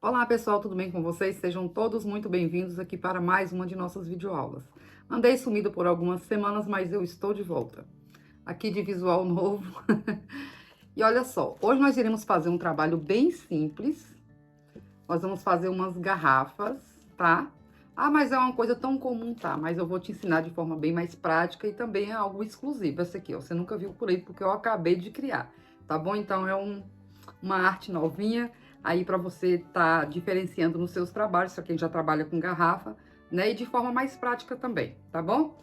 Olá pessoal, tudo bem com vocês? Sejam todos muito bem-vindos aqui para mais uma de nossas videoaulas. Andei sumido por algumas semanas, mas eu estou de volta. Aqui de visual novo. E olha só, hoje nós iremos fazer um trabalho bem simples. Nós vamos fazer umas garrafas, tá? Ah, mas é uma coisa tão comum, tá? Mas eu vou te ensinar de forma bem mais prática e também é algo exclusivo. Essa aqui, ó, você nunca viu por aí porque eu acabei de criar, tá bom? Então é uma arte novinha aí para você estar diferenciando nos seus trabalhos, para quem já trabalha com garrafa, né? E de forma mais prática também, tá bom?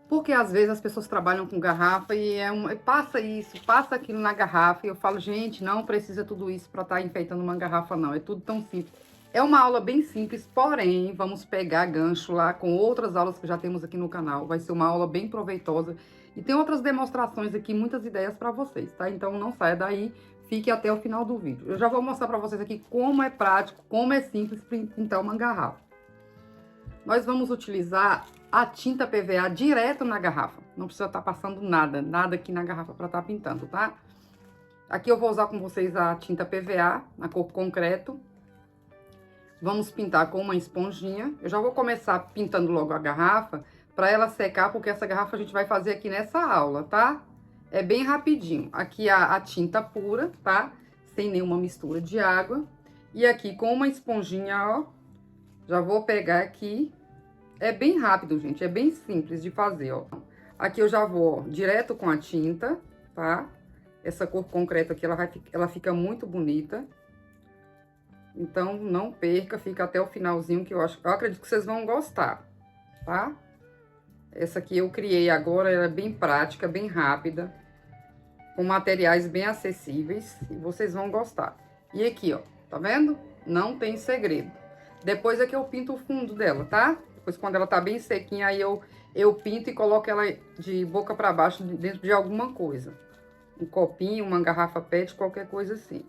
Porque às vezes as pessoas trabalham com garrafa e passa isso, passa aquilo na garrafa, e eu falo, gente, não precisa tudo isso para estar enfeitando uma garrafa, não. É tudo tão simples. É uma aula bem simples, porém, vamos pegar gancho lá com outras aulas que já temos aqui no canal. Vai ser uma aula bem proveitosa. E tem outras demonstrações aqui, muitas ideias para vocês, tá? Então não saia daí, fique até o final do vídeo. Eu já vou mostrar para vocês aqui como é prático, como é simples pintar uma garrafa. Nós vamos utilizar a tinta PVA direto na garrafa. Não precisa estar passando nada aqui na garrafa para estar pintando, tá? Aqui eu vou usar com vocês a tinta PVA, na cor concreto. Vamos pintar com uma esponjinha. Eu já vou começar pintando logo a garrafa para ela secar, porque essa garrafa a gente vai fazer aqui nessa aula, tá? É bem rapidinho. Aqui a tinta pura, tá? Sem nenhuma mistura de água. E aqui com uma esponjinha, ó. Já vou pegar aqui. É bem rápido, gente. É bem simples de fazer, ó. Aqui eu já vou ó, direto com a tinta, tá? Essa cor concreta aqui, ela fica muito bonita. Então, não perca, fica até o finalzinho, que eu acredito que vocês vão gostar, tá? Essa aqui eu criei agora, ela é bem prática, bem rápida, com materiais bem acessíveis, e vocês vão gostar. E aqui, ó, tá vendo? Não tem segredo. Depois é que eu pinto o fundo dela, tá? Depois, quando ela tá bem sequinha, aí eu pinto e coloco ela de boca para baixo dentro de alguma coisa. Um copinho, uma garrafa PET, qualquer coisa assim.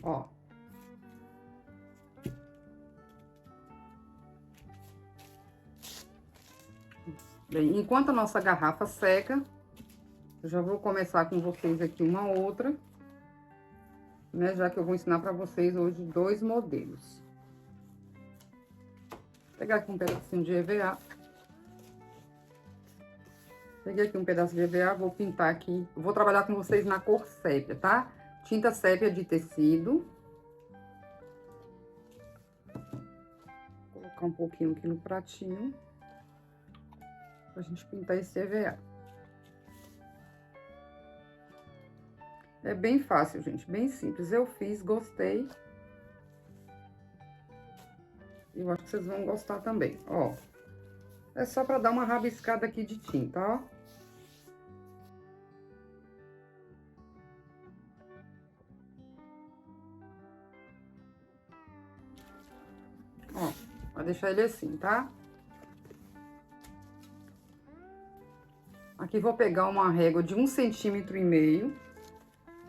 Ó. Bem, enquanto a nossa garrafa seca, eu já vou começar com vocês aqui uma outra, né? Já que eu vou ensinar para vocês hoje dois modelos. Vou pegar aqui um pedacinho de EVA. Peguei aqui um pedaço de EVA, vou pintar aqui. Eu vou trabalhar com vocês na cor sépia, tá? Tinta sépia de tecido. Vou colocar um pouquinho aqui no pratinho. Pra gente pintar esse EVA. É bem fácil, gente, bem simples. Eu fiz, gostei. Eu acho que vocês vão gostar também, ó. É só pra dar uma rabiscada aqui de tinta, ó. Ó, vai deixar ele assim, tá? Aqui vou pegar uma régua de 1,5 cm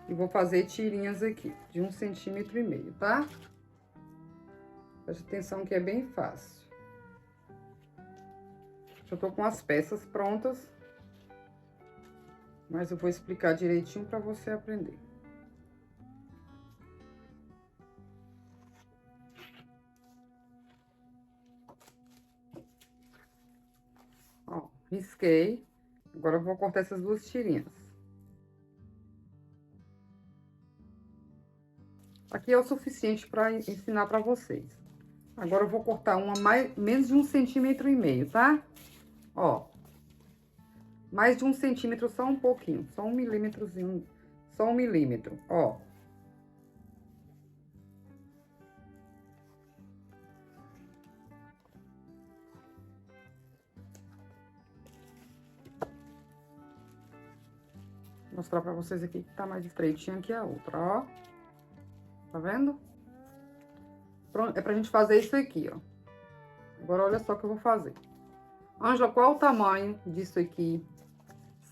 e vou fazer tirinhas aqui, de 1,5 cm, tá? Preste atenção que é bem fácil. Já tô com as peças prontas, mas eu vou explicar direitinho pra você aprender. Ó, risquei. Agora eu vou cortar essas duas tirinhas. Aqui é o suficiente para ensinar para vocês. Agora eu vou cortar uma menos de 1,5 cm, tá? Ó. Mais de 1 centímetro, só um pouquinho. Só 1 milímetrozinho. Só 1 milímetro, ó. Vou mostrar pra vocês aqui que tá mais estreitinha que a outra, ó. Tá vendo? Pronto, é pra gente fazer isso aqui, ó. Agora, olha só o que eu vou fazer. Ângela, qual o tamanho disso aqui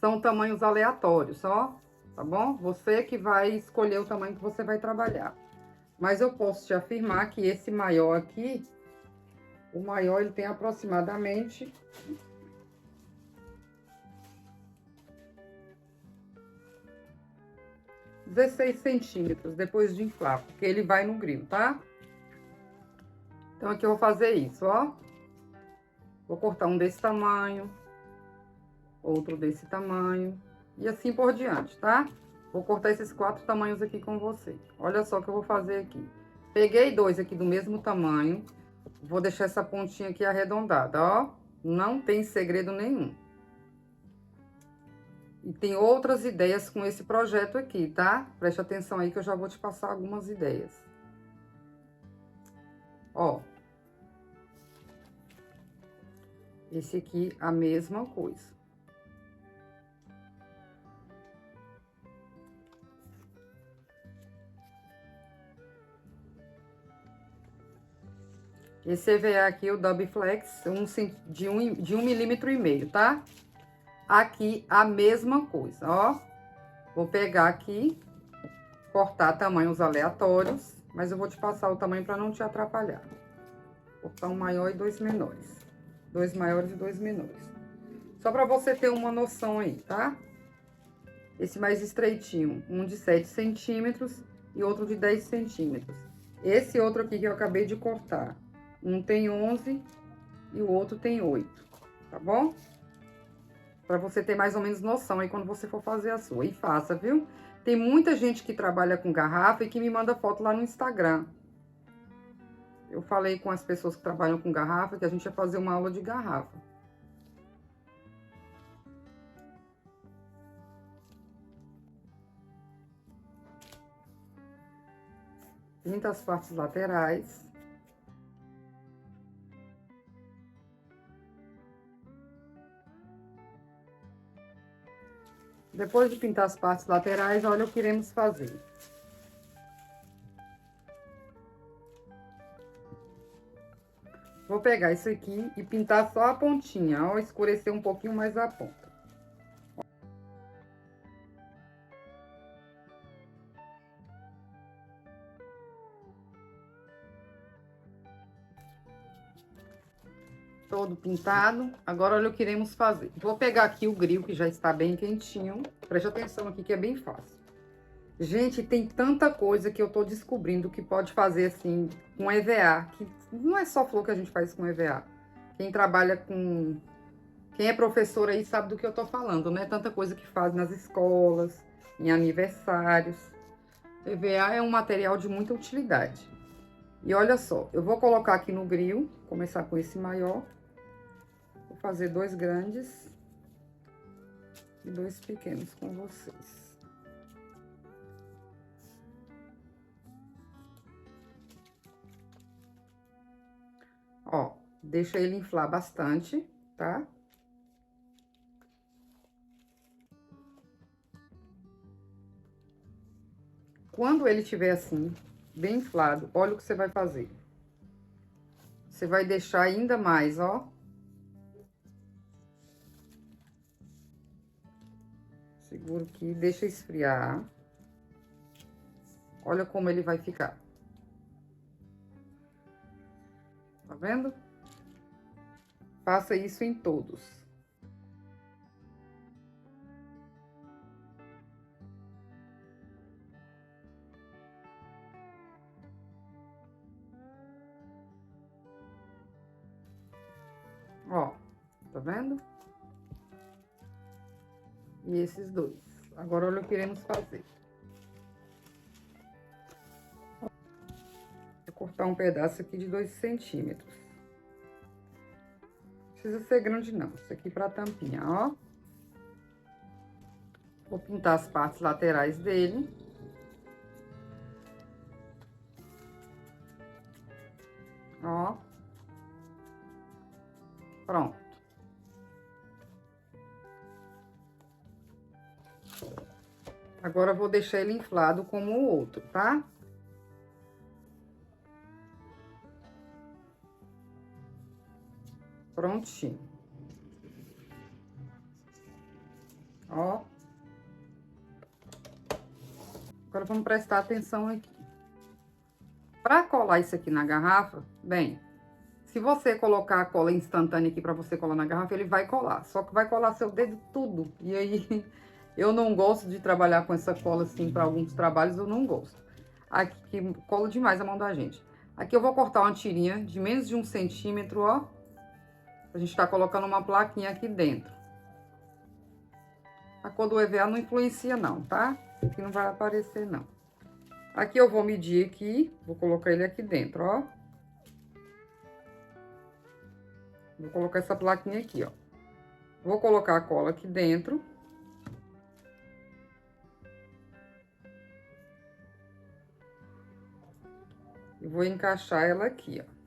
são tamanhos aleatórios, ó, tá bom? Você que vai escolher o tamanho que você vai trabalhar. Mas eu posso te afirmar que esse maior aqui, o maior ele tem aproximadamente 16 centímetros depois de inflar, porque ele vai no grill, tá? Então, aqui eu vou fazer isso, ó. Vou cortar um desse tamanho, outro desse tamanho, e assim por diante, tá? Vou cortar esses 4 tamanhos aqui com você. Olha só o que eu vou fazer aqui. Peguei 2 aqui do mesmo tamanho, vou deixar essa pontinha aqui arredondada, ó. Não tem segredo nenhum. E tem outras ideias com esse projeto aqui, tá? Preste atenção aí que eu já vou te passar algumas ideias. Ó. Esse aqui, a mesma coisa. Esse EVA aqui, o Dubflex, de 1,5 milímetro, tá? Aqui, a mesma coisa, ó. Vou pegar aqui, cortar tamanhos aleatórios, mas eu vou te passar o tamanho para não te atrapalhar. Cortar um maior e 2 menores. 2 maiores e 2 menores. Só para você ter uma noção aí, tá? Esse mais estreitinho, um de 7 centímetros e outro de 10 centímetros. Esse outro aqui que eu acabei de cortar, um tem 11 e o outro tem 8, tá bom? Para você ter mais ou menos noção aí quando você for fazer a sua. E faça, viu? Tem muita gente que trabalha com garrafa e que me manda foto lá no Instagram. Eu falei com as pessoas que trabalham com garrafa que a gente ia fazer uma aula de garrafa. Pinta as partes laterais. Depois de pintar as partes laterais, olha o que iremos fazer. Vou pegar isso aqui e pintar só a pontinha, ó, escurecer um pouquinho mais a ponta. Todo pintado. Agora, olha o que iremos fazer. Vou pegar aqui o grill, que já está bem quentinho. Preste atenção aqui, que é bem fácil. Gente, tem tanta coisa que eu tô descobrindo que pode fazer, assim, com EVA. Que não é só flor que a gente faz com EVA. Quem trabalha com... Quem é professor aí sabe do que eu tô falando, né? Tanta coisa que faz nas escolas, em aniversários. EVA é um material de muita utilidade. E olha só, eu vou colocar aqui no grill, começar com esse maior. Vou fazer 2 grandes e 2 pequenos com vocês. Ó, deixa ele inflar bastante, tá? Quando ele estiver assim, bem inflado, olha o que você vai fazer. Você vai deixar ainda mais, ó. Seguro aqui, deixa esfriar. Olha como ele vai ficar. Tá vendo? Faça isso em todos. Ó, tá vendo? E esses 2. Agora, olha o que iremos fazer. Vou cortar um pedaço aqui de 2 centímetros. Não precisa ser grande, não. Isso aqui pra tampinha, ó. Vou pintar as partes laterais dele. Ó. Pronto. Agora, eu vou deixar ele inflado como o outro, tá? Prontinho. Ó. Agora vamos prestar atenção aqui. Para colar isso aqui na garrafa, bem, se você colocar a cola instantânea aqui para você colar na garrafa, ele vai colar. Só que vai colar seu dedo tudo. E aí, eu não gosto de trabalhar com essa cola assim para alguns trabalhos, eu não gosto. Aqui cola demais a mão da gente. Aqui eu vou cortar uma tirinha de menos de 1 centímetro, ó. A gente tá colocando uma plaquinha aqui dentro. A cor do EVA não influencia não, tá? Isso aqui não vai aparecer não. Aqui eu vou medir aqui, vou colocar ele aqui dentro, ó. Vou colocar essa plaquinha aqui, ó. Vou colocar a cola aqui dentro. E vou encaixar ela aqui, ó.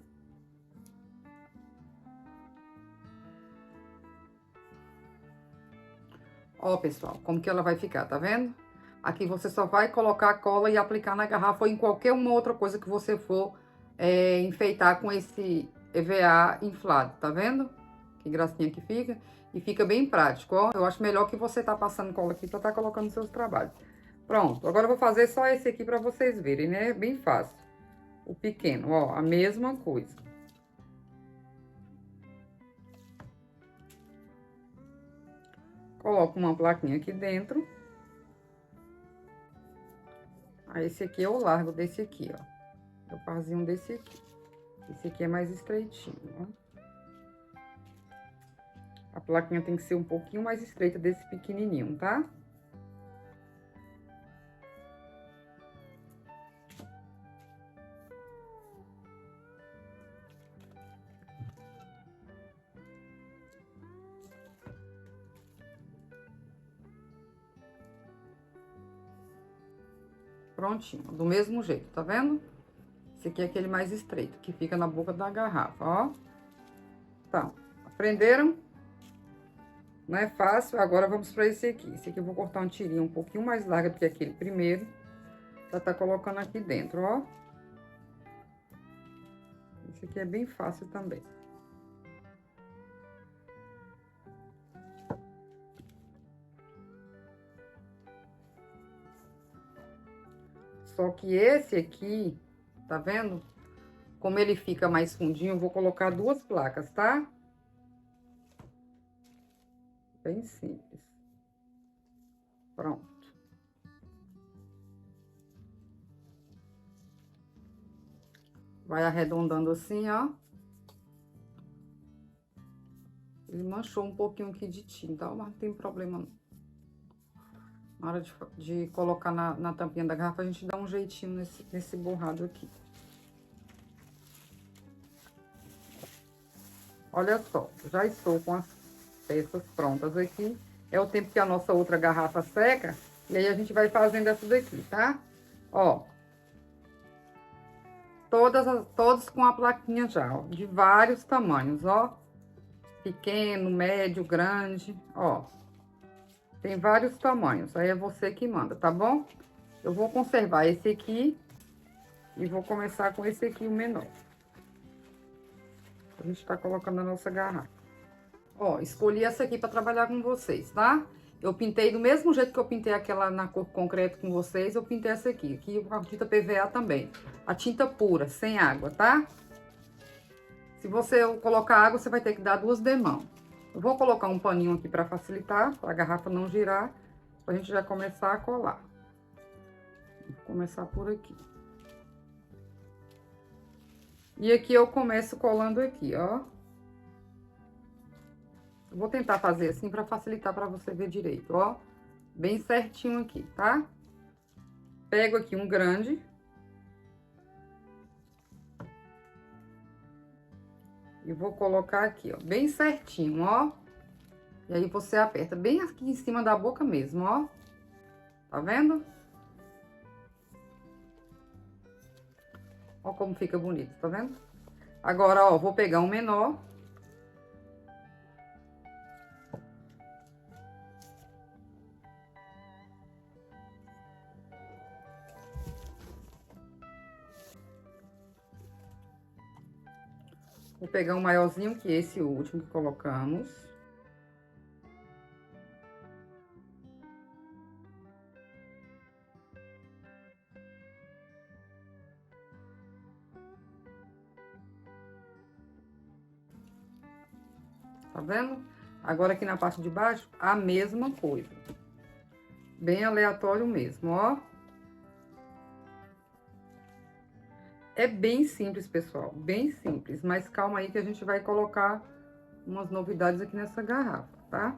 Ó, pessoal, como que ela vai ficar, tá vendo? Aqui você só vai colocar a cola e aplicar na garrafa ou em qualquer uma outra coisa que você for enfeitar com esse EVA inflado, tá vendo? Que gracinha que fica. E fica bem prático, ó. Eu acho melhor que você tá passando cola aqui pra tá colocando nos seus trabalhos. Pronto, agora eu vou fazer só esse aqui pra vocês verem, né? Bem fácil. O pequeno, ó, a mesma coisa. Coloco uma plaquinha aqui dentro. Aí, esse aqui é o largo desse aqui, ó. É o parzinho desse aqui. Esse aqui é mais estreitinho, ó. A plaquinha tem que ser um pouquinho mais estreita desse pequenininho, tá? Prontinho, do mesmo jeito, tá vendo? Esse aqui é aquele mais estreito, que fica na boca da garrafa, ó. Então, aprenderam? Não é fácil? Agora vamos para esse aqui. Esse aqui eu vou cortar uma tirinha um pouquinho mais larga do que aquele primeiro. Já tá colocando aqui dentro, ó. Esse aqui é bem fácil também. Só que esse aqui, tá vendo? Como ele fica mais fundinho, eu vou colocar 2 placas, tá? Bem simples. Pronto. Vai arredondando assim, ó. Ele manchou um pouquinho aqui de tinta, ó, mas não tem problema não. Na hora de colocar na tampinha da garrafa, a gente dá um jeitinho nesse borrado aqui. Olha só, já estou com as peças prontas aqui. É o tempo que a nossa outra garrafa seca. E aí, a gente vai fazendo essa daqui, tá? Ó. Todas com a plaquinha já, ó. De vários tamanhos, ó. Pequeno, médio, grande, ó. Tem vários tamanhos. Aí, é você que manda, tá bom? Eu vou conservar esse aqui. E vou começar com esse aqui, o menor. A gente tá colocando a nossa garrafa. Ó, escolhi essa aqui pra trabalhar com vocês, tá? Eu pintei do mesmo jeito que eu pintei aquela na cor concreto com vocês, eu pintei essa aqui. Aqui a tinta PVA também. A tinta pura, sem água, tá? Se você colocar água, você vai ter que dar 2 demãos. Eu vou colocar um paninho aqui pra facilitar, pra garrafa não girar, pra gente já começar a colar. Vou começar por aqui. E aqui eu começo colando aqui, ó. Eu vou tentar fazer assim pra facilitar pra você ver direito, ó. Bem certinho aqui, tá? Pego aqui um grande. E vou colocar aqui, ó, bem certinho, ó. E aí, você aperta bem aqui em cima da boca mesmo, ó. Tá vendo? Ó como fica bonito, tá vendo? Agora, ó, vou pegar um menor. Vou pegar um maiorzinho que esse último que colocamos. vendo? Agora aqui na parte de baixo, a mesma coisa. Bem aleatório mesmo, ó. É bem simples, pessoal, bem simples. Mas calma aí que a gente vai colocar umas novidades aqui nessa garrafa, tá?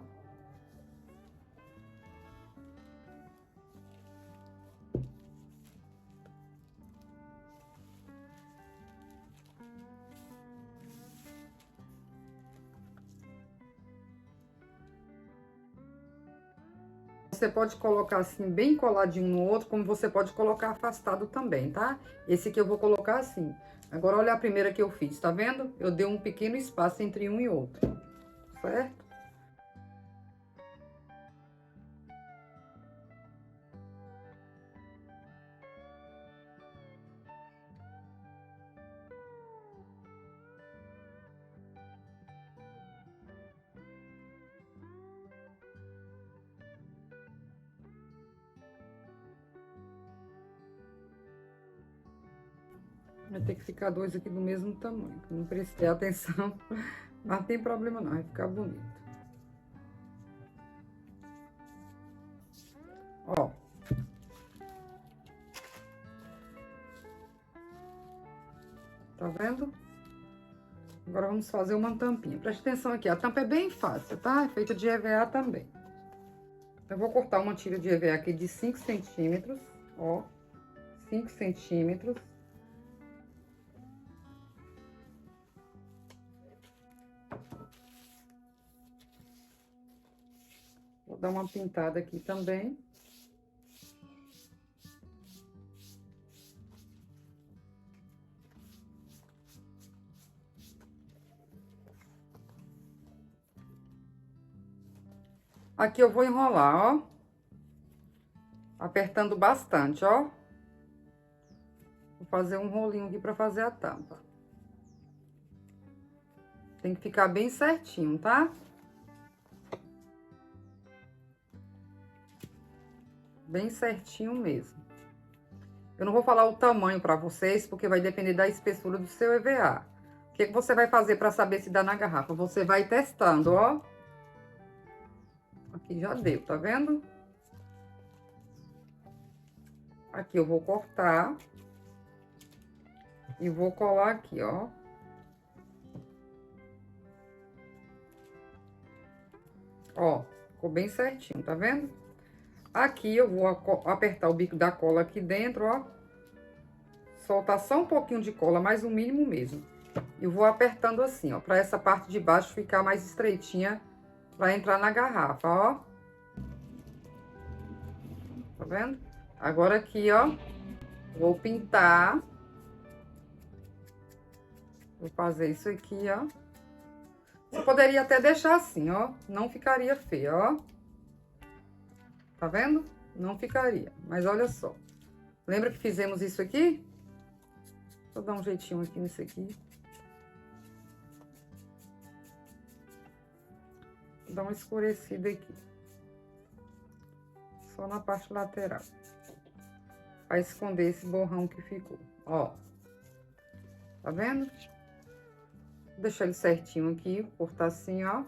Você pode colocar assim, bem coladinho no outro, como você pode colocar afastado também, tá? Esse aqui eu vou colocar assim. Agora, olha a primeira que eu fiz, tá vendo? Eu dei um pequeno espaço entre um e outro, certo? Vai ter que ficar dois aqui do mesmo tamanho. Não prestei atenção, mas não tem problema não, vai ficar bonito. Ó. Tá vendo? Agora vamos fazer uma tampinha. Preste atenção aqui, a tampa é bem fácil, tá? É feita de EVA também. Eu vou cortar uma tira de EVA aqui de 5 centímetros, ó. 5 centímetros. Vou dar uma pintada aqui também. Aqui eu vou enrolar, ó. Apertando bastante, ó. Vou fazer um rolinho aqui pra fazer a tampa. Tem que ficar bem certinho, tá? Bem certinho mesmo. Eu não vou falar o tamanho pra vocês, porque vai depender da espessura do seu EVA. O que você vai fazer pra saber se dá na garrafa? Você vai testando, ó. Aqui já deu, tá vendo? Aqui eu vou cortar. E vou colar aqui, ó. Ó, ficou bem certinho, tá vendo? Aqui eu vou apertar o bico da cola aqui dentro, ó. Soltar só um pouquinho de cola, mais o mínimo mesmo. E vou apertando assim, ó, pra essa parte de baixo ficar mais estreitinha pra entrar na garrafa, ó. Tá vendo? Agora aqui, ó, vou pintar. Vou fazer isso aqui, ó. Você poderia até deixar assim, ó. Não ficaria feio, ó. Tá vendo? Não ficaria. Mas olha só. Lembra que fizemos isso aqui? Vou dar um jeitinho aqui nisso aqui. Vou dar uma escurecida aqui. Só na parte lateral. Pra esconder esse borrão que ficou. Ó. Tá vendo? Vou deixar ele certinho aqui. Cortar assim, ó.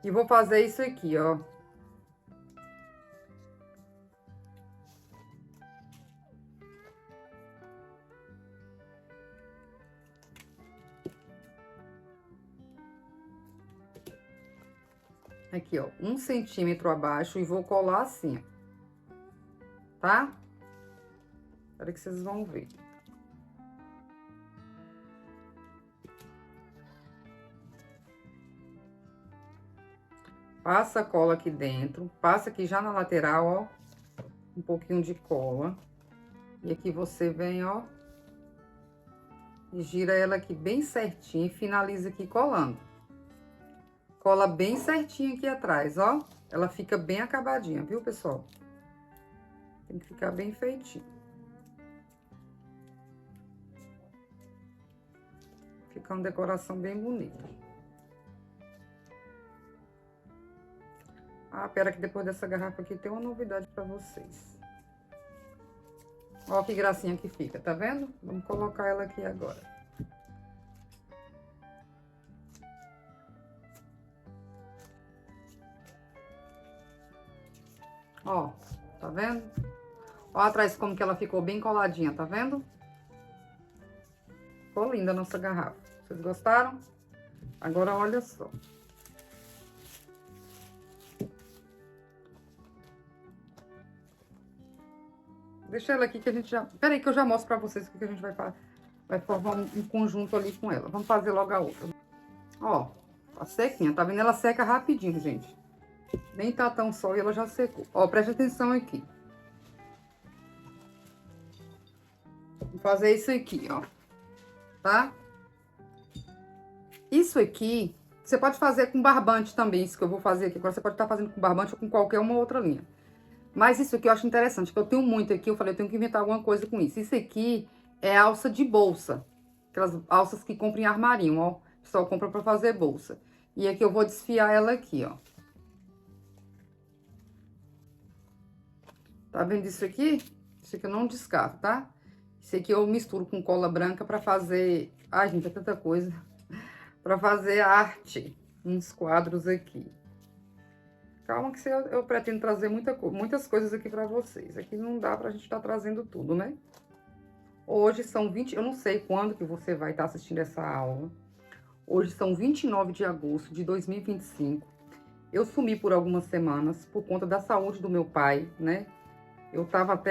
E vou fazer isso aqui, ó. Aqui, ó, 1 centímetro abaixo e vou colar assim, ó. Tá? Espera que vocês vão ver. Passa a cola aqui dentro, passa aqui já na lateral, ó, um pouquinho de cola. E aqui você vem, ó, e gira ela aqui bem certinho e finaliza aqui colando. Cola bem certinho aqui atrás, ó. Ela fica bem acabadinha, viu, pessoal? Tem que ficar bem feitinho. Fica uma decoração bem bonita. Ah, pera que depois dessa garrafa aqui tem uma novidade pra vocês. Ó que gracinha que fica, tá vendo? Vamos colocar ela aqui agora. Ó, tá vendo? Ó atrás como que ela ficou bem coladinha, tá vendo? Ficou linda a nossa garrafa. Vocês gostaram? Agora, olha só. Deixa ela aqui que a gente já... Pera aí que eu já mostro pra vocês o que a gente vai formar um conjunto ali com ela. Vamos fazer logo a outra. Ó, tá sequinha. Tá vendo? Ela seca rapidinho, gente. Nem tá tão sol e ela já secou. Ó, preste atenção aqui. Vou fazer isso aqui, ó. Tá? Isso aqui, você pode fazer com barbante também, isso que eu vou fazer aqui. Agora você pode estar fazendo com barbante ou com qualquer uma outra linha. Mas isso aqui eu acho interessante, que eu tenho muito aqui, eu falei, eu tenho que inventar alguma coisa com isso. Isso aqui é alça de bolsa. Aquelas alças que compram em armarinho, ó. O pessoal compra pra fazer bolsa. E aqui eu vou desfiar ela aqui, ó. Tá vendo isso aqui? Isso aqui eu não descarto, tá? Isso aqui eu misturo com cola branca pra fazer... Ai, gente, é tanta coisa. Pra fazer arte. Uns quadros aqui. Calma que eu pretendo trazer muitas coisas aqui pra vocês. Aqui não dá pra gente estar trazendo tudo, né? Hoje são 20... Eu não sei quando que você vai estar assistindo essa aula. Hoje são 29 de agosto de 2025. Eu sumi por algumas semanas por conta da saúde do meu pai, né? Eu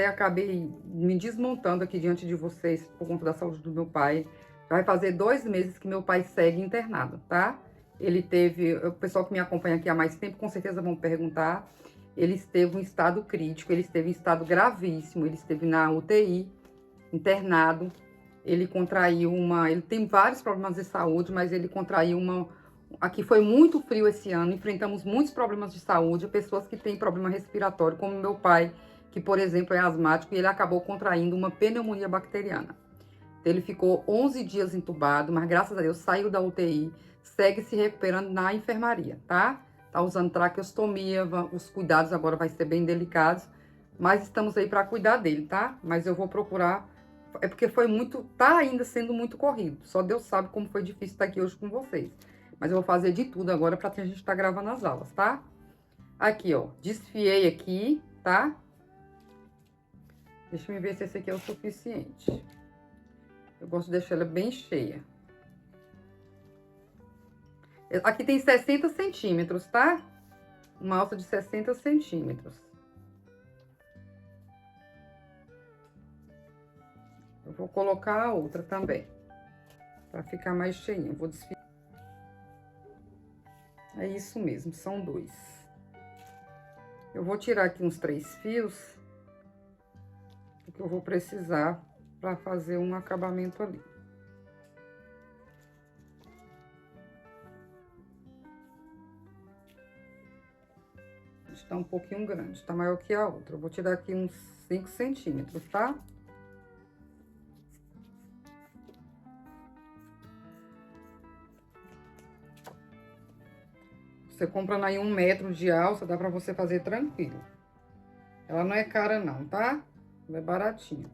acabei me desmontando aqui diante de vocês por conta da saúde do meu pai. Vai fazer 2 meses que meu pai segue internado, tá? Ele teve, o pessoal que me acompanha aqui há mais tempo, com certeza vão perguntar. Ele esteve em estado crítico, ele esteve em estado gravíssimo, ele esteve na UTI, internado. Ele contraiu ele tem vários problemas de saúde, mas ele contraiu aqui foi muito frio esse ano, enfrentamos muitos problemas de saúde, pessoas que têm problema respiratório, como meu pai, que, por exemplo, é asmático, e ele acabou contraindo uma pneumonia bacteriana. Então, ele ficou 11 dias entubado, mas graças a Deus saiu da UTI, segue se recuperando na enfermaria, tá? Tá usando traqueostomia, os cuidados agora vai ser bem delicados, mas estamos aí para cuidar dele, tá? Mas eu vou procurar, é porque tá ainda sendo muito corrido, só Deus sabe como foi difícil estar aqui hoje com vocês. Mas eu vou fazer de tudo agora para a gente estar gravando as aulas, tá? Aqui, ó, desfiei aqui, tá? Deixa eu ver se esse aqui é o suficiente. Eu gosto de deixar ela bem cheia. Aqui tem 60 centímetros, tá? Uma alça de 60 centímetros. Eu vou colocar a outra também. Pra ficar mais cheinha. Eu vou desfiar. É isso mesmo, são 2. Eu vou tirar aqui uns 3 fios. Porque eu vou precisar para fazer um acabamento ali. Está um pouquinho grande, tá maior que a outra. Eu vou tirar aqui uns 5 centímetros, tá? Você comprando aí 1 metro de alça, dá pra você fazer tranquilo. Ela não é cara não, tá? Ela é baratinha.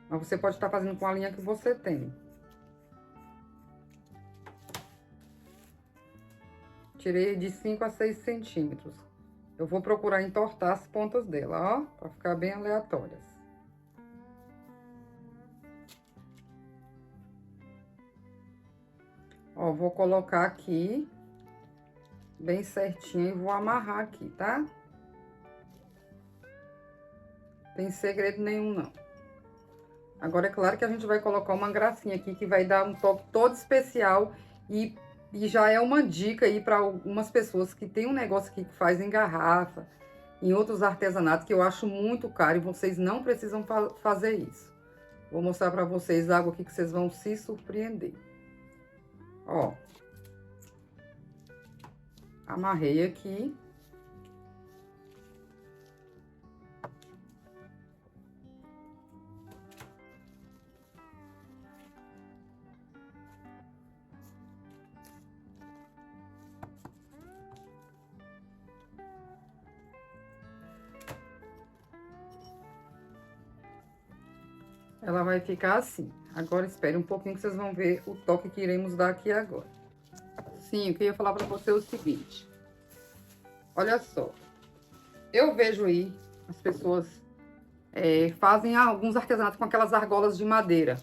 Mas você pode estar fazendo com a linha que você tem. Tirei de 5 a 6 centímetros. Eu vou procurar entortar as pontas dela, ó, pra ficar bem aleatórias. Ó, vou colocar aqui bem certinho e vou amarrar aqui, tá? Tem segredo nenhum, não. Agora, é claro que a gente vai colocar uma gracinha aqui que vai dar um toque todo especial e já é uma dica aí para algumas pessoas que tem um negócio aqui que faz em garrafa, em outros artesanatos, que eu acho muito caro e vocês não precisam fazer isso. Vou mostrar para vocês algo aqui que vocês vão se surpreender. Ó. Amarrei aqui. ela vai ficar assim. Agora, espere um pouquinho que vocês vão ver o toque que iremos dar aqui agora. Sim, eu queria falar pra você o seguinte. Olha só. Eu vejo aí as pessoas fazem alguns artesanatos com aquelas argolas de madeira.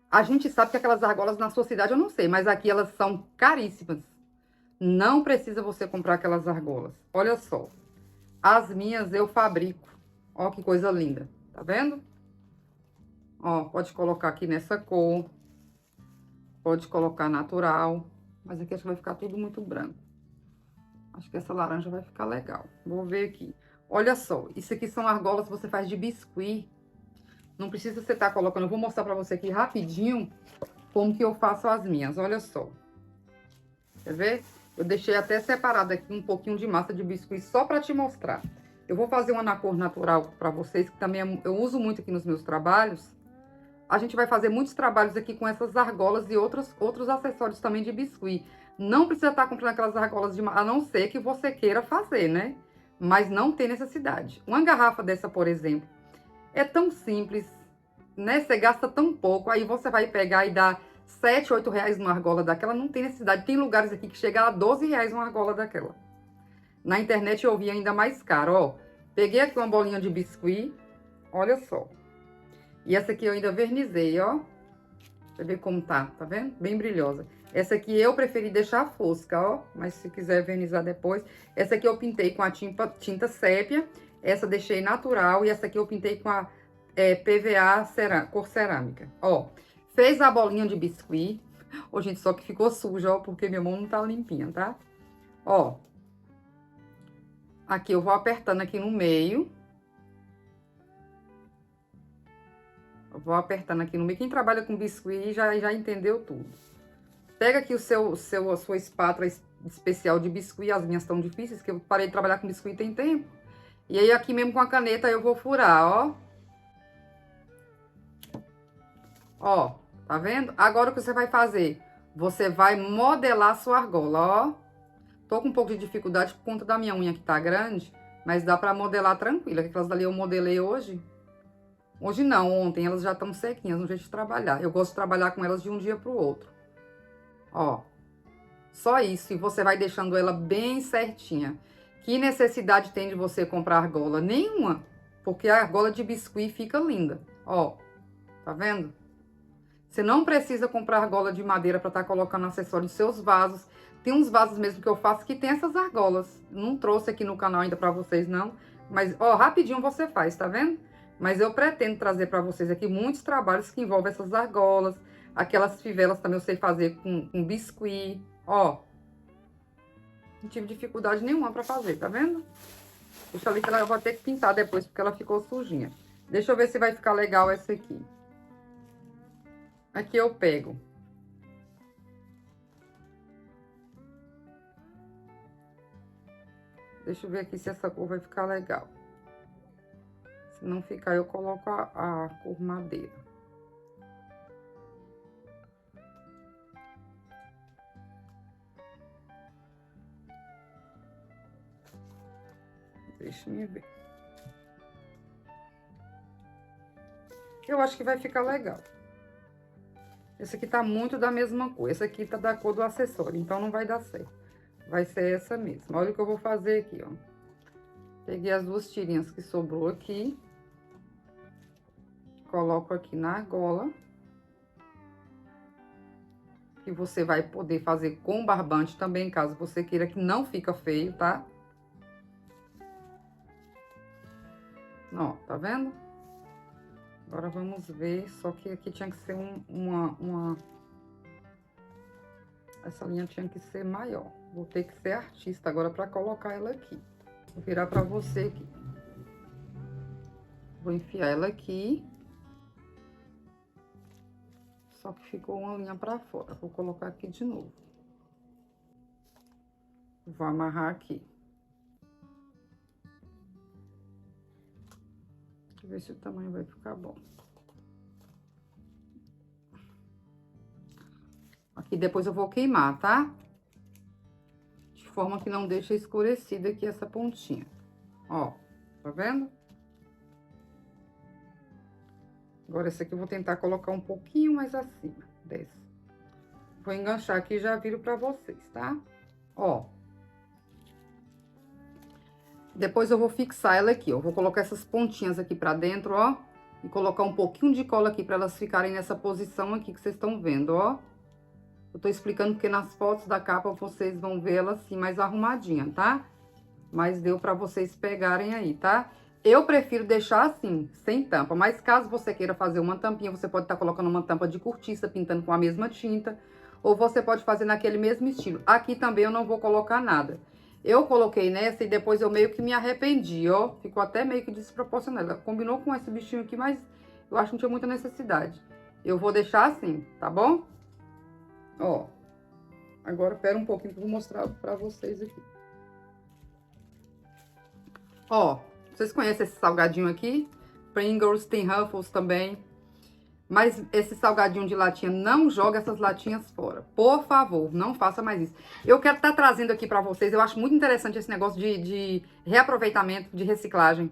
A gente sabe que aquelas argolas na sua cidade, eu não sei, mas aqui elas são caríssimas. Não precisa você comprar aquelas argolas. Olha só. As minhas eu fabrico. Ó, que coisa linda. Tá vendo? Ó, pode colocar aqui nessa cor. Pode colocar natural. Mas aqui acho que vai ficar tudo muito branco. Acho que essa laranja vai ficar legal. Vou ver aqui. Olha só, isso aqui são argolas que você faz de biscuit. Não precisa você estar colocando. Eu vou mostrar pra você aqui rapidinho como que eu faço as minhas. Olha só. Quer ver? Eu deixei até separado aqui um pouquinho de massa de biscuit só pra te mostrar. Eu vou fazer uma na cor natural pra vocês, que também eu uso muito aqui nos meus trabalhos. A gente vai fazer muitos trabalhos aqui com essas argolas e outros acessórios também de biscuit. Não precisa estar comprando aquelas argolas de massa, a não ser que você queira fazer, né? Mas não tem necessidade. Uma garrafa dessa, por exemplo, é tão simples, né? Você gasta tão pouco, aí você vai pegar e dar 7, 8 reais numa argola daquela, não tem necessidade. Tem lugares aqui que chega a 12 reais uma argola daquela. Na internet eu vi ainda mais caro, ó. Peguei aqui uma bolinha de biscuit, olha só. E essa aqui eu ainda vernizei, ó. Você vê como tá vendo? Bem brilhosa. Essa aqui eu preferi deixar fosca, ó. Mas se quiser vernizar depois. Essa aqui eu pintei com a tinta sépia. Essa deixei natural. E essa aqui eu pintei com a PVA cor cerâmica. Ó, fez a bolinha de biscuit. Ô, gente, só que ficou suja, ó. Porque minha mão não tá limpinha, tá? Ó. Aqui eu vou apertando aqui no meio. Eu vou apertando aqui no meio. Quem trabalha com biscuit já entendeu tudo. Pega aqui a sua espátula especial de biscuit. As minhas estão difíceis, que eu parei de trabalhar com biscuit tem tempo. E aí, aqui mesmo com a caneta, eu vou furar, ó. Ó, tá vendo? Agora, o que você vai fazer? Você vai modelar a sua argola, ó. Tô com um pouco de dificuldade por conta da minha unha que tá grande, mas dá pra modelar tranquila. Aquelas dali eu modelei hoje. Hoje não, ontem, elas já estão sequinhas no jeito de trabalhar. Eu gosto de trabalhar com elas de um dia pro outro. Ó, só isso, e você vai deixando ela bem certinha. Que necessidade tem de você comprar argola? Nenhuma, porque a argola de biscuit fica linda. Ó, tá vendo? Você não precisa comprar argola de madeira para estar colocando acessório nos seus vasos. Tem uns vasos mesmo que eu faço que tem essas argolas. Não trouxe aqui no canal ainda para vocês, não. Mas, ó, rapidinho você faz, tá vendo? Mas eu pretendo trazer para vocês aqui muitos trabalhos que envolvem essas argolas. Aquelas fivelas também eu sei fazer com biscuit. Ó. Não tive dificuldade nenhuma para fazer, tá vendo? Deixa ali que ela vai ter que pintar depois, porque ela ficou sujinha. Deixa eu ver se vai ficar legal essa aqui. Aqui eu pego. Deixa eu ver aqui se essa cor vai ficar legal. Se não ficar, eu coloco a cor madeira. Deixa eu ver. Eu acho que vai ficar legal. Esse aqui tá muito da mesma cor. Esse aqui tá da cor do acessório, então não vai dar certo. Vai ser essa mesma. Olha o que eu vou fazer aqui, ó. Peguei as duas tirinhas que sobrou aqui. Coloco aqui na argola. Que você vai poder fazer com barbante também, caso você queira, que não fica feio, tá? Ó, tá vendo? Agora vamos ver, só que aqui tinha que ser essa linha tinha que ser maior. Vou ter que ser artista agora pra colocar ela aqui. Vou virar pra você aqui. Vou enfiar ela aqui. Só que ficou uma linha pra fora. Vou colocar aqui de novo. Vou amarrar aqui. Deixa eu ver se o tamanho vai ficar bom. Aqui depois eu vou queimar, tá? De forma que não deixe escurecida aqui essa pontinha. Ó, tá vendo? Agora, esse aqui eu vou tentar colocar um pouquinho mais acima desse. Vou enganchar aqui e já viro pra vocês, tá? Ó. Depois eu vou fixar ela aqui, ó. Vou colocar essas pontinhas aqui pra dentro, ó. E colocar um pouquinho de cola aqui pra elas ficarem nessa posição aqui que vocês estão vendo, ó. Eu tô explicando porque nas fotos da capa vocês vão ver ela assim mais arrumadinha, tá? Mas deu pra vocês pegarem aí, tá? Eu prefiro deixar assim, sem tampa. Mas caso você queira fazer uma tampinha, você pode estar colocando uma tampa de cortiça, pintando com a mesma tinta. Ou você pode fazer naquele mesmo estilo. Aqui também eu não vou colocar nada. Eu coloquei nessa e depois eu meio que me arrependi, ó. Ficou até meio que desproporcional. Ela combinou com esse bichinho aqui, mas eu acho que não tinha muita necessidade. Eu vou deixar assim, tá bom? Ó. Agora, espera um pouquinho que eu vou mostrar pra vocês aqui. Ó, vocês conhecem esse salgadinho aqui? Pringles, tem Ruffles também. Mas esse salgadinho de latinha, não joga essas latinhas fora. Por favor, não faça mais isso. Eu quero estar trazendo aqui pra vocês, eu acho muito interessante esse negócio de reaproveitamento, de reciclagem.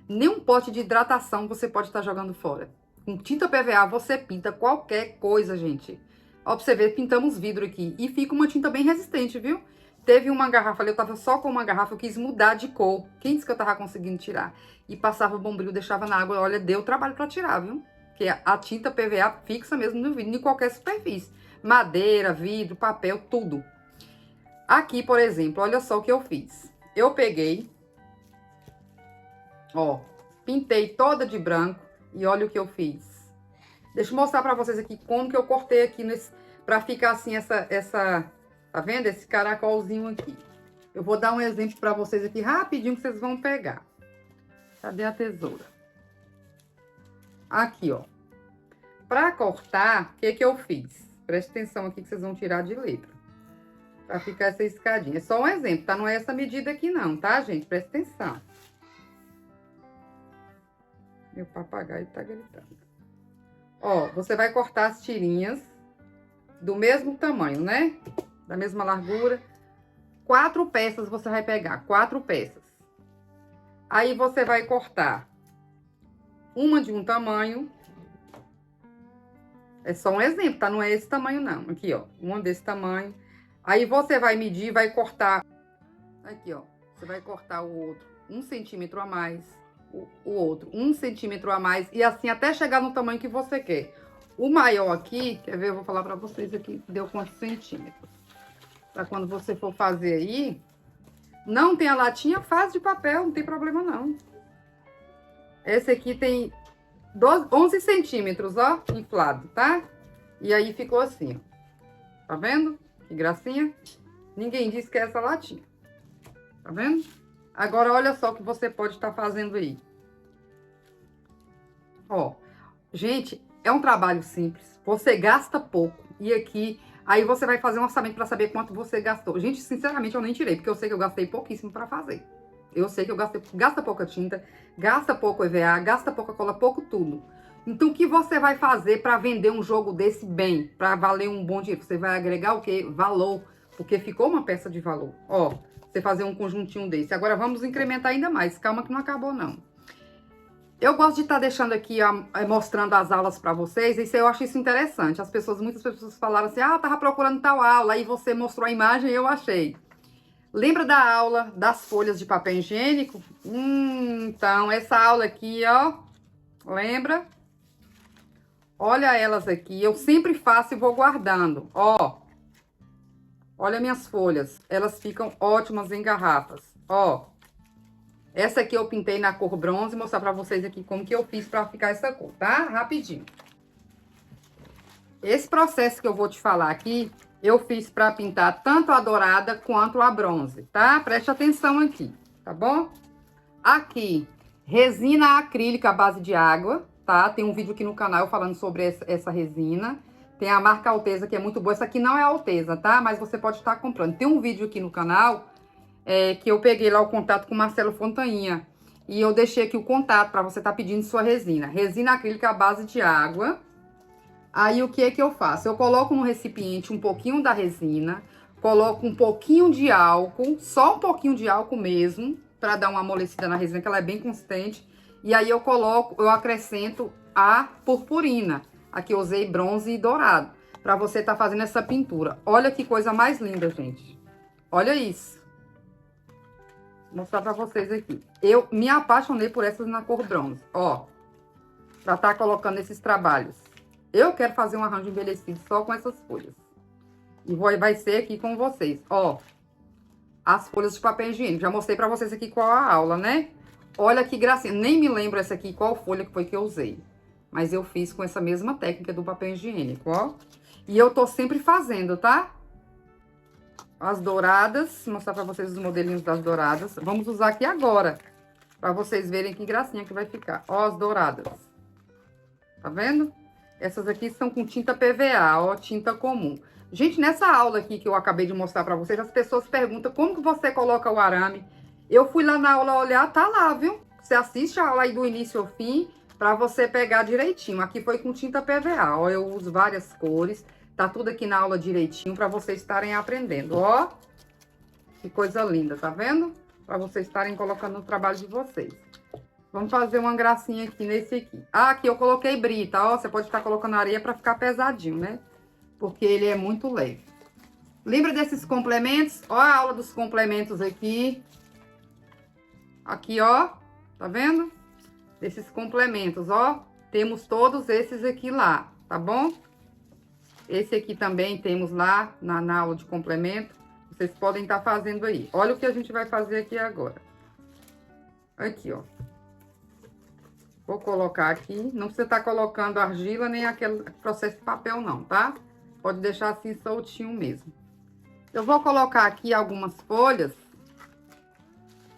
Nenhum pote de hidratação você pode estar jogando fora. Com tinta PVA você pinta qualquer coisa, gente. Ó, pra você ver, pintamos vidro aqui. E fica uma tinta bem resistente, viu? Teve uma garrafa ali, eu tava só com uma garrafa, eu quis mudar de cor. Quem disse que eu tava conseguindo tirar? E passava o bombril, deixava na água. Olha, deu trabalho pra tirar, viu? Porque a tinta PVA fixa mesmo no vidro, em qualquer superfície. Madeira, vidro, papel, tudo. Aqui, por exemplo, olha só o que eu fiz. Eu peguei, ó, pintei toda de branco e olha o que eu fiz. Deixa eu mostrar pra vocês aqui como que eu cortei aqui nesse, pra ficar assim tá vendo? Esse caracolzinho aqui. Eu vou dar um exemplo pra vocês aqui rapidinho que vocês vão pegar. Cadê a tesoura? Aqui, ó. Pra cortar, o que que eu fiz? Preste atenção aqui que vocês vão tirar de letra. Pra ficar essa escadinha. É só um exemplo, tá? Não é essa medida aqui não, tá, gente? Presta atenção. Meu papagaio tá gritando. Ó, você vai cortar as tirinhas do mesmo tamanho, né? Da mesma largura. 4 peças você vai pegar, 4 peças. Aí você vai cortar uma de um tamanho. É só um exemplo, tá? Não é esse tamanho, não. Aqui, ó, uma desse tamanho. Aí você vai medir, vai cortar. Aqui, ó, você vai cortar o outro 1 centímetro a mais. O outro 1 centímetro a mais. E assim, até chegar no tamanho que você quer. O maior aqui, quer ver? Eu vou falar pra vocês aqui, deu quantos centímetros. Pra quando você for fazer aí, não tem a latinha, faz de papel, não tem problema não. Esse aqui tem 11 centímetros, ó, inflado, tá? E aí ficou assim, ó. Tá vendo? Que gracinha. Ninguém disse que é essa latinha. Tá vendo? Agora, olha só o que você pode estar fazendo aí. Ó, gente, é um trabalho simples. Você gasta pouco. E aqui, aí você vai fazer um orçamento para saber quanto você gastou. Gente, sinceramente, eu nem tirei, porque eu sei que eu gastei pouquíssimo para fazer. Eu sei que eu gasta pouca tinta, gasta pouco EVA, gasta pouca cola, pouco tudo. Então, o que você vai fazer para vender um jogo desse bem? Para valer um bom dinheiro? Você vai agregar o quê? Valor. Porque ficou uma peça de valor. Ó, você fazer um conjuntinho desse. Agora, vamos incrementar ainda mais. Calma que não acabou, não. Eu gosto de estar deixando aqui, mostrando as aulas para vocês. Isso eu acho isso interessante. Muitas pessoas falaram assim, ah, eu tava procurando tal aula. Aí você mostrou a imagem e eu achei. Lembra da aula das folhas de papel higiênico? Então, essa aula aqui, ó, lembra? Olha elas aqui, eu sempre faço e vou guardando, ó. Olha minhas folhas, elas ficam ótimas em garrafas, ó. Essa aqui eu pintei na cor bronze, vou mostrar pra vocês aqui como que eu fiz pra ficar essa cor, tá? Rapidinho. Esse processo que eu vou te falar aqui, eu fiz pra pintar tanto a dourada quanto a bronze, tá? Preste atenção aqui, tá bom? Aqui, resina acrílica à base de água, tá? Tem um vídeo aqui no canal falando sobre essa resina. Tem a marca Alteza, que é muito boa. Essa aqui não é Alteza, tá? Mas você pode estar comprando. Tem um vídeo aqui no canal que eu peguei lá o contato com o Marcelo Fontainha. E eu deixei aqui o contato para você estar pedindo sua resina. Resina acrílica à base de água. Aí, o que é que eu faço? Eu coloco no recipiente um pouquinho da resina, coloco um pouquinho de álcool, só um pouquinho de álcool mesmo, para dar uma amolecida na resina, que ela é bem consistente. E aí, eu acrescento a purpurina. Aqui eu usei bronze e dourado, pra você tá fazendo essa pintura. Olha que coisa mais linda, gente. Olha isso. Vou mostrar pra vocês aqui. Eu me apaixonei por essas na cor bronze, ó. Pra tá colocando esses trabalhos. Eu quero fazer um arranjo envelhecido só com essas folhas. E vai ser aqui com vocês, ó. As folhas de papel higiênico. Já mostrei pra vocês aqui qual a aula, né? Olha que gracinha. Nem me lembro essa aqui, qual folha que foi que eu usei. Mas eu fiz com essa mesma técnica do papel higiênico, ó. E eu tô sempre fazendo, tá? As douradas. Vou mostrar pra vocês os modelinhos das douradas. Vamos usar aqui agora. Pra vocês verem que gracinha que vai ficar. Ó, as douradas. Tá vendo? Essas aqui são com tinta PVA, ó, tinta comum. Gente, nessa aula aqui que eu acabei de mostrar pra vocês, as pessoas perguntam como que você coloca o arame. Eu fui lá na aula olhar, tá lá, viu? Você assiste a aula aí do início ao fim, pra você pegar direitinho. Aqui foi com tinta PVA, ó, eu uso várias cores. Tá tudo aqui na aula direitinho pra vocês estarem aprendendo, ó. Que coisa linda, tá vendo? Pra vocês estarem colocando no trabalho de vocês. Vamos fazer uma gracinha aqui nesse aqui. Ah, aqui eu coloquei brita, ó. Você pode estar colocando areia pra ficar pesadinho, né? Porque ele é muito leve. Lembra desses complementos? Ó a aula dos complementos aqui. Aqui, ó. Tá vendo? Desses complementos, ó. Temos todos esses aqui lá, tá bom? Esse aqui também temos lá na aula de complemento. Vocês podem estar fazendo aí. Olha o que a gente vai fazer aqui agora. Aqui, ó. Vou colocar aqui. Não precisa estar colocando argila nem aquele processo de papel, não, tá? Pode deixar assim soltinho mesmo. Eu vou colocar aqui algumas folhas.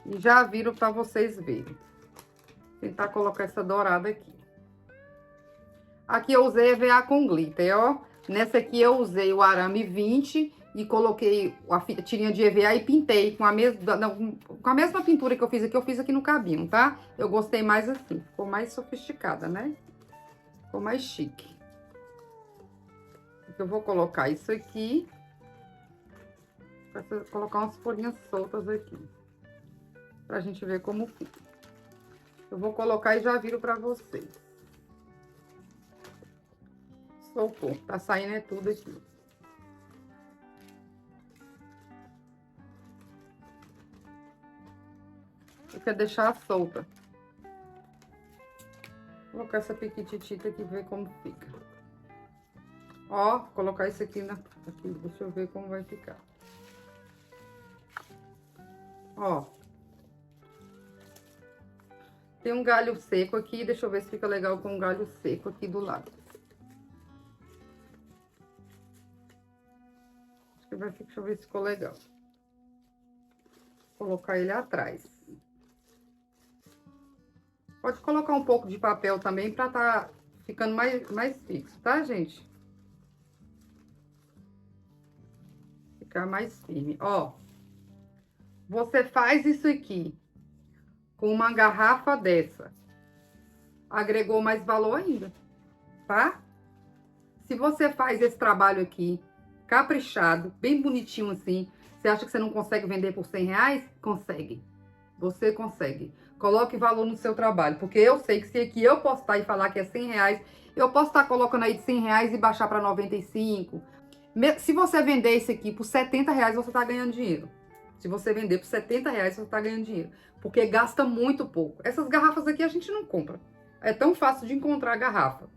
E já viro pra vocês verem. Tentar colocar essa dourada aqui. Aqui eu usei EVA com glitter, ó. Nessa aqui eu usei o arame 20 e coloquei a tirinha de EVA e pintei com a mesma pintura que eu fiz aqui no cabinho, tá? Eu gostei mais assim, ficou mais sofisticada, né? Ficou mais chique. Eu vou colocar isso aqui. Vou colocar umas folhinhas soltas aqui. Pra gente ver como fica. Eu vou colocar e já viro pra vocês. Soltou, tá saindo é tudo aqui. Eu quero deixar solta. Vou colocar essa piquititita aqui, ver como fica. Ó, colocar isso aqui aqui, deixa eu ver como vai ficar. Ó. Tem um galho seco aqui, deixa eu ver se fica legal com um galho seco aqui do lado. Acho que vai ficar, deixa eu ver se ficou legal. Vou colocar ele atrás. Pode colocar um pouco de papel também pra tá ficando mais fixo, tá, gente? Ficar mais firme. Ó, você faz isso aqui com uma garrafa dessa. Agregou mais valor ainda, tá? Se você faz esse trabalho aqui, caprichado, bem bonitinho assim, você acha que você não consegue vender por R$100? Consegue. Você consegue. Coloque valor no seu trabalho, porque eu sei que se aqui eu postar e falar que é R$100, eu posso estar colocando aí de R$100 e baixar para 95. Se você vender isso aqui por R$70, você tá ganhando dinheiro. Se você vender por R$70, você tá ganhando dinheiro. Porque gasta muito pouco. Essas garrafas aqui a gente não compra. É tão fácil de encontrar a garrafa.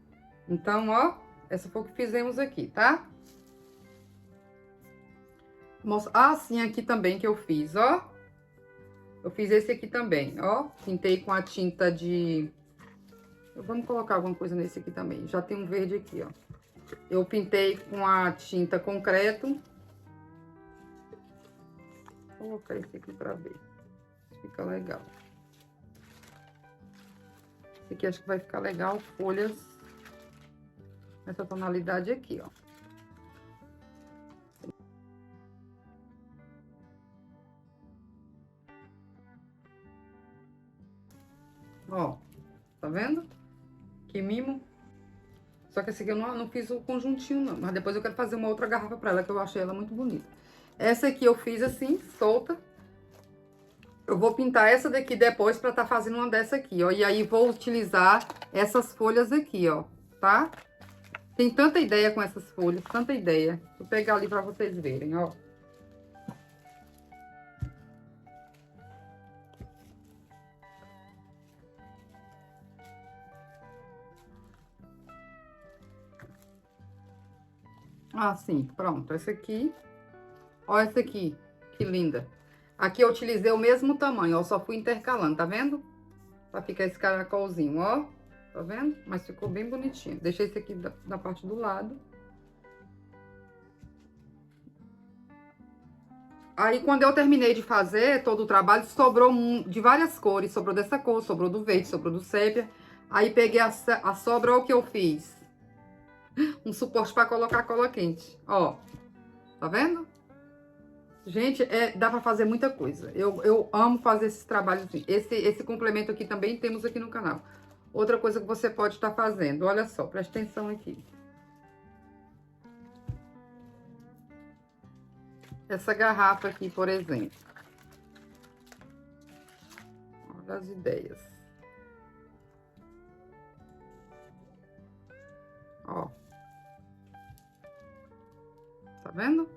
Então, ó, essa foi o que fizemos aqui, tá? Assim aqui também que eu fiz, ó. Eu fiz esse aqui também, ó. Pintei com a tinta de... Vamos colocar alguma coisa nesse aqui também. Já tem um verde aqui, ó. Eu pintei com a tinta concreto. Vou colocar esse aqui pra ver. Fica legal. Esse aqui acho que vai ficar legal. Folhas nessa tonalidade aqui, ó. Ó, tá vendo? Que mimo. Só que esse aqui eu não fiz o conjuntinho, não. Mas depois eu quero fazer uma outra garrafa pra ela, que eu achei ela muito bonita. Essa aqui eu fiz assim, solta. Eu vou pintar essa daqui depois pra tá fazendo uma dessa aqui, ó. E aí vou utilizar essas folhas aqui, ó, tá? Tem tanta ideia com essas folhas, tanta ideia. Vou pegar ali pra vocês verem, ó. Assim, pronto. Essa aqui. Ó, essa aqui. Que linda. Aqui eu utilizei o mesmo tamanho, ó. Só fui intercalando, tá vendo? Pra ficar esse caracolzinho, ó. Tá vendo? Mas ficou bem bonitinho. Deixei esse aqui da parte do lado. Aí, quando eu terminei de fazer todo o trabalho, sobrou de várias cores. Sobrou dessa cor, sobrou do verde, sobrou do sépia. Aí, peguei a sobra, olha o que eu fiz. Um suporte para colocar cola quente, ó. Tá vendo? Gente, dá pra fazer muita coisa. Eu amo fazer esses trabalhos assim. Esse complemento aqui também temos aqui no canal. Outra coisa que você pode estar fazendo, olha só, presta atenção aqui. Essa garrafa aqui, por exemplo. Olha as ideias. Ó. Tá vendo?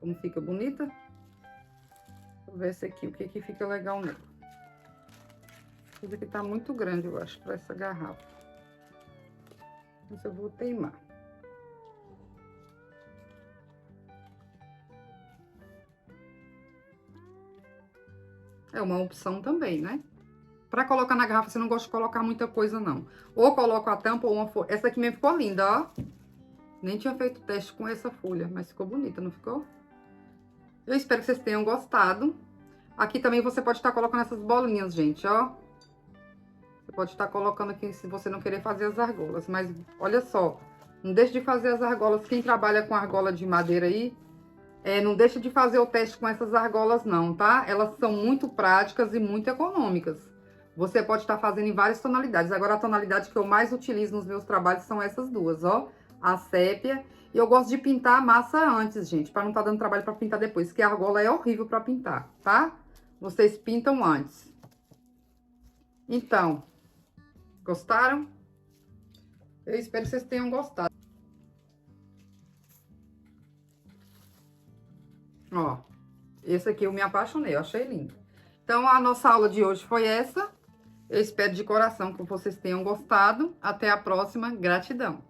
Como fica bonita? Vou ver esse aqui, o que que fica legal nele. Esse aqui tá muito grande, eu acho, pra essa garrafa. Mas eu vou teimar. É uma opção também, né? Pra colocar na garrafa, você não gosta de colocar muita coisa, não. Ou coloco a tampa ou uma folha. Essa aqui mesmo ficou linda, ó. Nem tinha feito teste com essa folha, mas ficou bonita, não ficou? Eu espero que vocês tenham gostado. Aqui também você pode estar colocando essas bolinhas, gente, ó. Você pode estar colocando aqui se você não querer fazer as argolas. Mas olha só, não deixe de fazer as argolas. Quem trabalha com argola de madeira aí, não deixa de fazer o teste com essas argolas não, tá? Elas são muito práticas e muito econômicas. Você pode estar fazendo em várias tonalidades. Agora, a tonalidade que eu mais utilizo nos meus trabalhos são essas duas, ó. A sépia. E eu gosto de pintar a massa antes, gente, para não estar dando trabalho para pintar depois, porque a argola é horrível para pintar, tá? Vocês pintam antes. Então, gostaram? Eu espero que vocês tenham gostado. Ó, esse aqui eu me apaixonei, eu achei lindo. Então, a nossa aula de hoje foi essa. Eu espero de coração que vocês tenham gostado. Até a próxima. Gratidão.